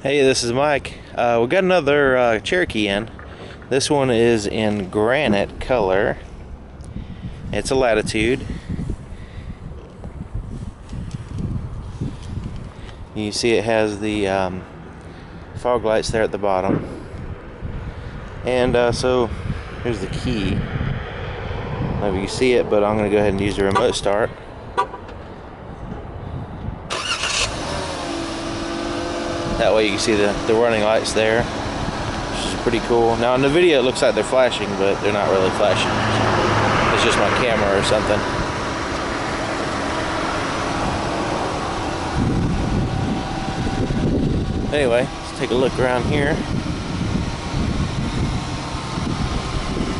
Hey, this is Mike. We got another Cherokee in. This one is in granite color. It's a Latitude. You see it has the fog lights there at the bottom. And so here's the key. I don't know if you can see it, but I'm going to go ahead and use the remote start. That way you can see the running lights there, which is pretty cool. Now in the video it looks like they're flashing, but they're not really flashing. It's just my camera or something. Anyway, let's take a look around here.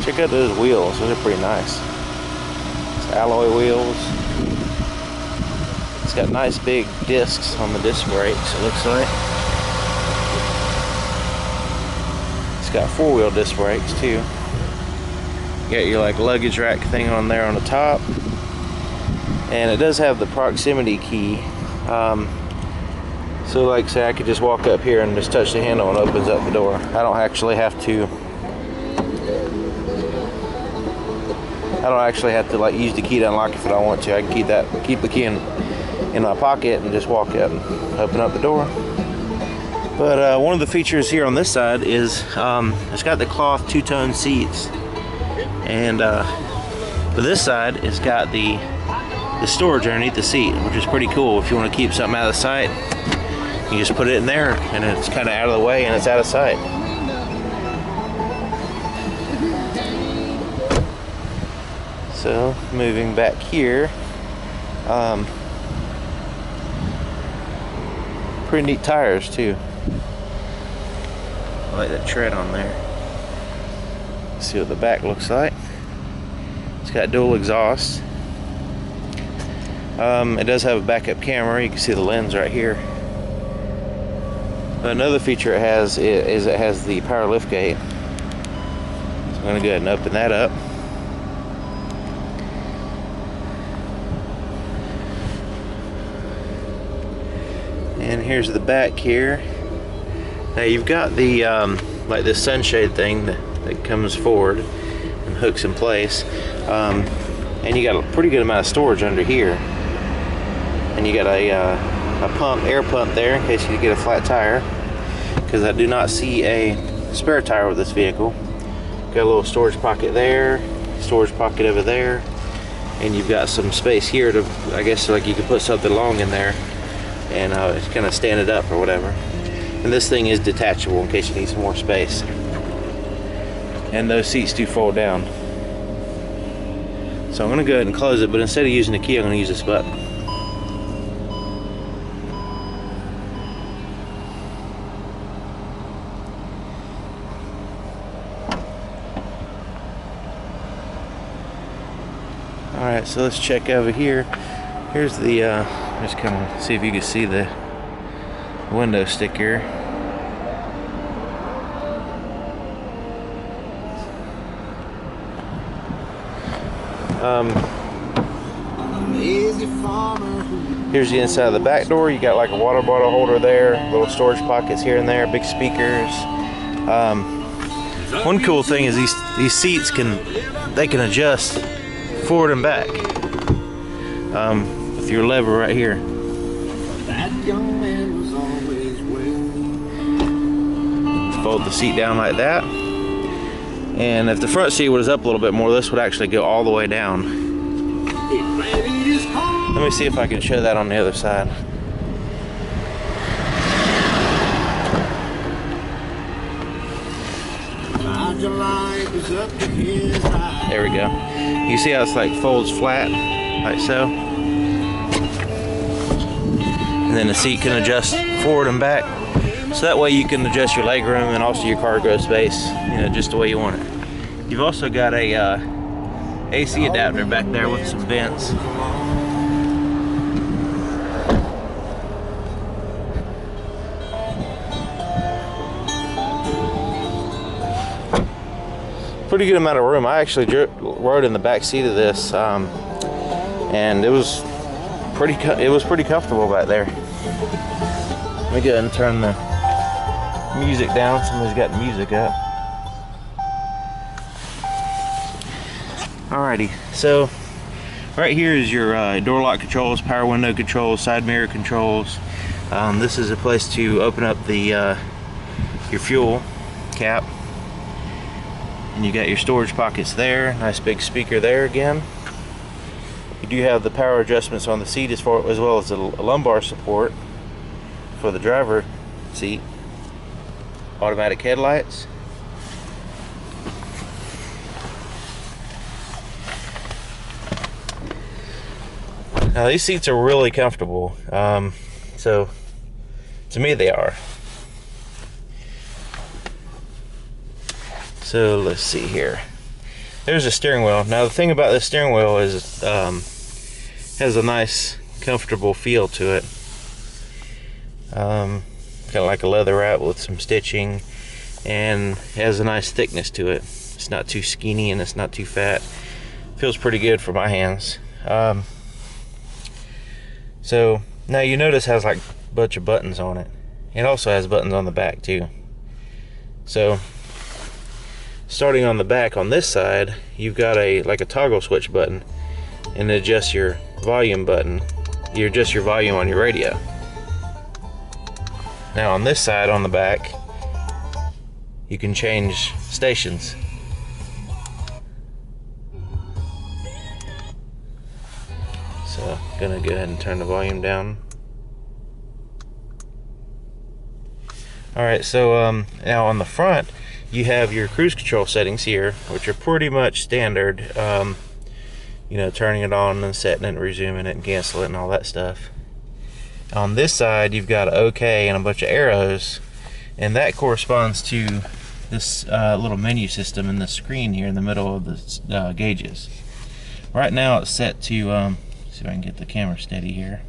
Check out those wheels, those are pretty nice. It's alloy wheels. It's got nice big discs on the disc brakes, it looks like. Got four-wheel disc brakes too. You got your like luggage rack thing on there on the top, and it does have the proximity key. So like say I could just walk up here and just touch the handle and it opens up the door. I don't actually have to like use the key to unlock if I don't want to. I can keep the key in my pocket and just walk up and open up the door. But one of the features here on this side is it's got the cloth two-tone seats, and for this side it's got the storage underneath the seat, which is pretty cool. If you want to keep something out of sight, you just put it in there and it's kind of out of the way and it's out of sight. So moving back here, pretty neat tires too. I like that tread on there. Let's see what the back looks like. It's got dual exhaust. It does have a backup camera. You can see the lens right here. Another feature it has is it has the power lift gate. So I'm going to go ahead and open that up. And here's the back here. Now you've got the like this sunshade thing that comes forward and hooks in place, and you got a pretty good amount of storage under here, and you got a air pump there in case you get a flat tire, because I do not see a spare tire with this vehicle. Got a little storage pocket there, storage pocket over there, and you've got some space here to, I guess, like you could put something long in there and kind of stand it up or whatever. And this thing is detachable in case you need some more space. And those seats do fold down. So I'm going to go ahead and close it, but instead of using the key, I'm going to use this button. Alright, so let's check over here. Here's the, just kind of see if you can see the window sticker. Here's the inside of the back door. You got like a water bottle holder there, little storage pockets here and there, big speakers. One cool thing is these seats can adjust forward and back with your lever right here. Fold the seat down like that, and if the front seat was up a little bit more, this would actually go all the way down. Let me see if I can show that on the other side. There we go. You see how it's like folds flat, like so, and then the seat can adjust forward and back. So that way you can adjust your leg room and also your cargo space, you know, just the way you want it. You've also got a AC adapter back there with some vents. Pretty good amount of room. I actually rode in the back seat of this, and it was pretty comfortable back there. Let me go ahead and turn the music down. Somebody's got the music up. Alrighty, so right here is your door lock controls, power window controls, side mirror controls. This is a place to open up the your fuel cap, and you got your storage pockets there. Nice big speaker there again. You do have the power adjustments on the seat as well as the lumbar support for the driver seat. Automatic headlights. Now these seats are really comfortable, so to me they are. So let's see here. There's a steering wheel. Now the thing about this steering wheel is has a nice comfortable feel to it. Kind of like a leather wrap with some stitching, and has a nice thickness to it. It's not too skinny and it's not too fat. Feels pretty good for my hands. So now you notice it has like a bunch of buttons on it. It also has buttons on the back too. So starting on the back on this side, you've got like a toggle switch button, and adjust your volume button. You adjust your volume on your radio. Now on this side on the back, you can change stations. So I'm gonna go ahead and turn the volume down. Alright, so now on the front you have your cruise control settings here, which are pretty much standard. You know, turning it on and setting it, resuming it and canceling it and all that stuff. On this side you've got OK and a bunch of arrows, and that corresponds to this little menu system in the screen here in the middle of the gauges. Right now it's set to see if I can get the camera steady here.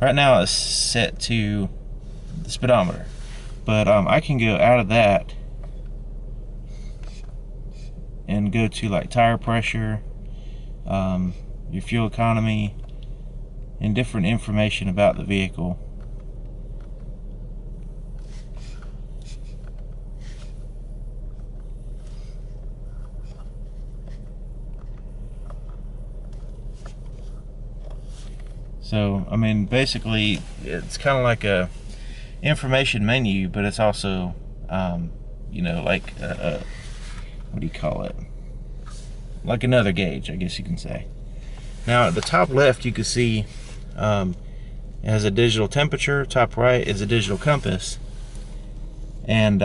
Right now it's set to the speedometer, but I can go out of that and go to like tire pressure, your fuel economy, and different information about the vehicle. So I mean, basically it's kind of like a information menu, but it's also you know, like what do you call it, like another gauge, I guess you can say. Now at the top left you can see it has a digital temperature. Top right is a digital compass, and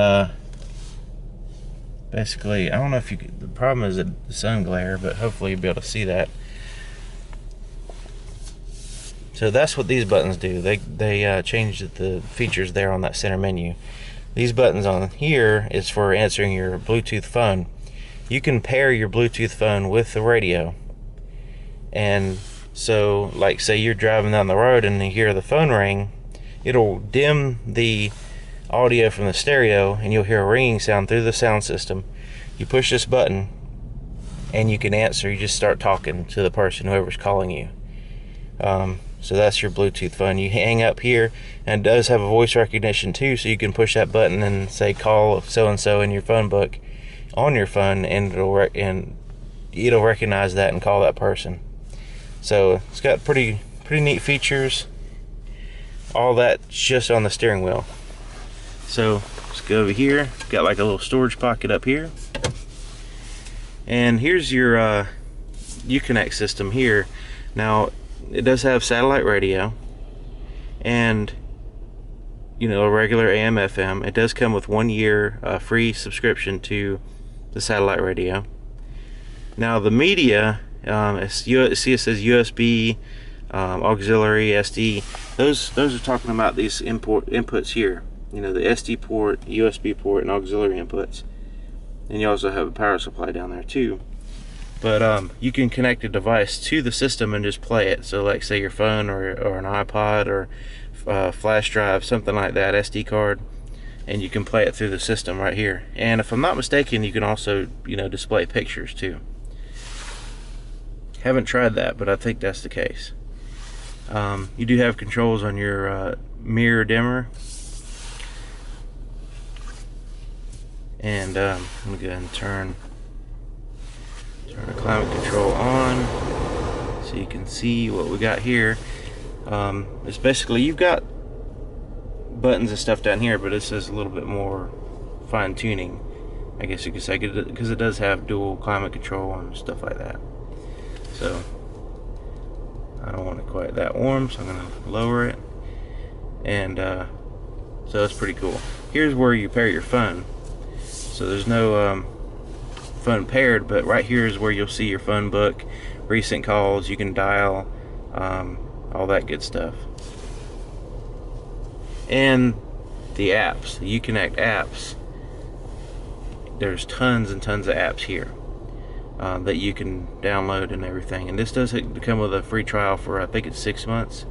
basically I don't know if you could, the problem is the sun glare, but hopefully you'll be able to see that. So that's what these buttons do. They changed the features there on that center menu. These buttons on here is for answering your Bluetooth phone. You can pair your Bluetooth phone with the radio, and so like say you're driving down the road and you hear the phone ring, it'll dim the audio from the stereo and you'll hear a ringing sound through the sound system. You push this button and you can answer. You just start talking to the person, whoever's calling you. So that's your Bluetooth phone. You hang up here, and it does have a voice recognition too, so you can push that button and say call so and so in your phone book on your phone, and it'll recognize that and call that person. So it's got pretty neat features. All that just on the steering wheel. So let's go over here. Got like a little storage pocket up here, and here's your Uconnect system here. Now it does have satellite radio and, you know, a regular AM FM. It does come with 1 year free subscription to the satellite radio. Now the media, see it says USB, auxiliary, SD. Those are talking about these inputs here. You know, the SD port, USB port, and auxiliary inputs. And you also have a power supply down there too. But you can connect a device to the system and just play it. So like say your phone or an iPod or flash drive, something like that, SD card, and you can play it through the system right here. And if I'm not mistaken, you can also, you know, display pictures too. Haven't tried that, but I think that's the case. You do have controls on your mirror dimmer. And I'm gonna go ahead and turn the climate control on so you can see what we got here. It's basically, you've got buttons and stuff down here, but this is a little bit more fine tuning, I guess you could say, because it does have dual climate control and stuff like that. So I don't want it quite that warm, so I'm going to lower it. And so that's pretty cool. Here's where you pair your phone. So there's no phone paired, but right here is where you'll see your phone book, recent calls, you can dial, all that good stuff. And the apps, the Uconnect apps, there's tons and tons of apps here that you can download and everything. And this does come with a free trial for, I think it's 6 months.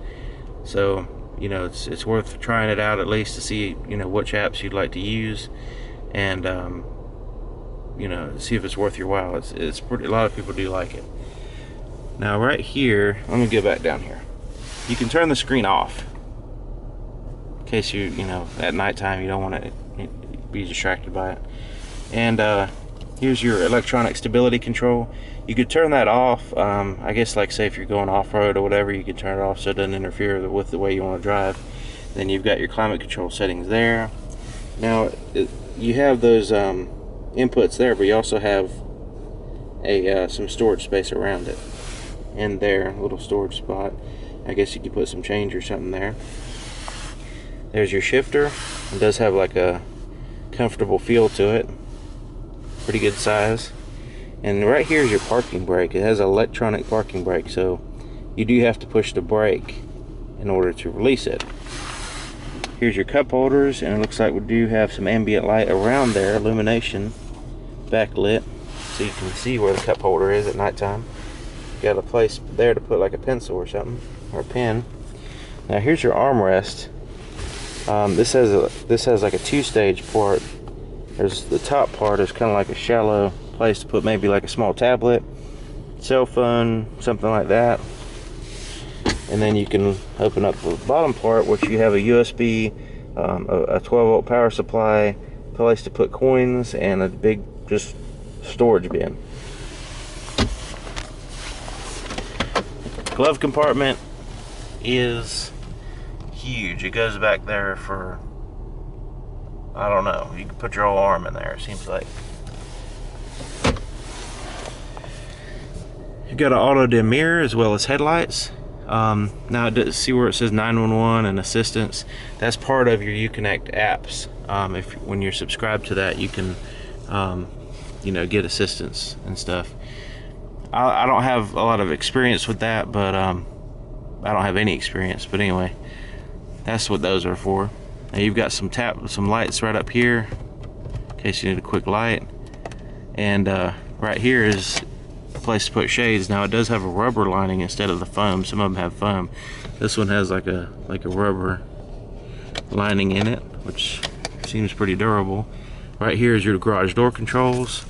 So, you know, it's worth trying it out at least to see, you know, which apps you'd like to use, and you know, see if it's worth your while. It's pretty, a lot of people do like it. Now right here, let me get back down here. You can turn the screen off in case you know, at nighttime you don't want to be distracted by it. And here's your electronic stability control. You could turn that off. I guess, like, say if you're going off-road or whatever, you can turn it off so it doesn't interfere with the way you want to drive. Then you've got your climate control settings there. Now you have those inputs there, but you also have some storage space around it. And there, a little storage spot. I guess you could put some change or something there. There's your shifter. It does have like a comfortable feel to it. Pretty good size. And right here is your parking brake. It has an electronic parking brake, so you do have to push the brake in order to release it. Here's your cup holders, and it looks like we do have some ambient light around there, illumination, backlit, so you can see where the cup holder is at nighttime. Got a place there to put like a pencil or something, or a pen. Now here's your armrest. This has like a 2-stage part. There's the top part is kind of like a shallow place to put maybe like a small tablet, cell phone, something like that. And then you can open up the bottom part, which you have a USB, a 12-volt power supply, place to put coins, and a big just storage bin. Glove compartment is huge. It goes back there for, I don't know, you can put your whole arm in there, it seems like. You've got an auto dim mirror as well as headlights. Now see where it says 911 and assistance? That's part of your Uconnect apps. When you're subscribed to that, you can you know, get assistance and stuff. I don't have a lot of experience with that, but I don't have any experience, but anyway, that's what those are for. Now you've got some lights right up here in case you need a quick light, and right here is a place to put shades. Now it does have a rubber lining instead of the foam. Some of them have foam. This one has like a rubber lining in it, which seems pretty durable. Right here is your garage door controls.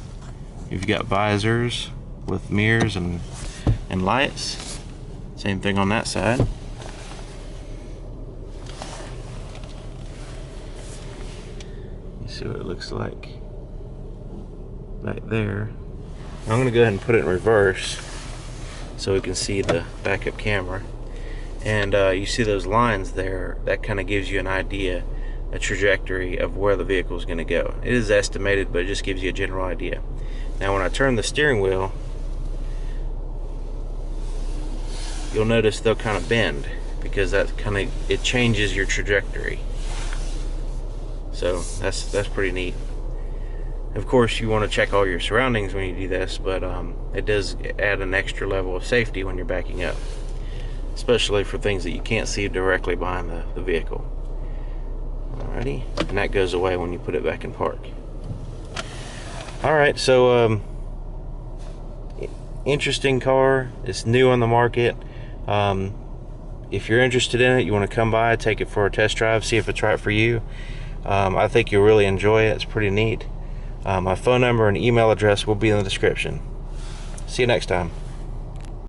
You've got visors with mirrors and lights. Same thing on that side. You see what it looks like right there. I'm going to go ahead and put it in reverse so we can see the backup camera. And you see those lines there, that kind of gives you an idea, a trajectory of where the vehicle is going to go. It is estimated, but it just gives you a general idea. Now when I turn the steering wheel, you'll notice they'll kind of bend, because it changes your trajectory. So that's pretty neat. Of course, you want to check all your surroundings when you do this, but it does add an extra level of safety when you're backing up, especially for things that you can't see directly behind the vehicle. Alrighty, and that goes away when you put it back in park. Alright, so interesting car. It's new on the market. If you're interested in it, you want to come by, take it for a test drive, see if it's right for you. I think you'll really enjoy it. It's pretty neat. My phone number and email address will be in the description. See you next time.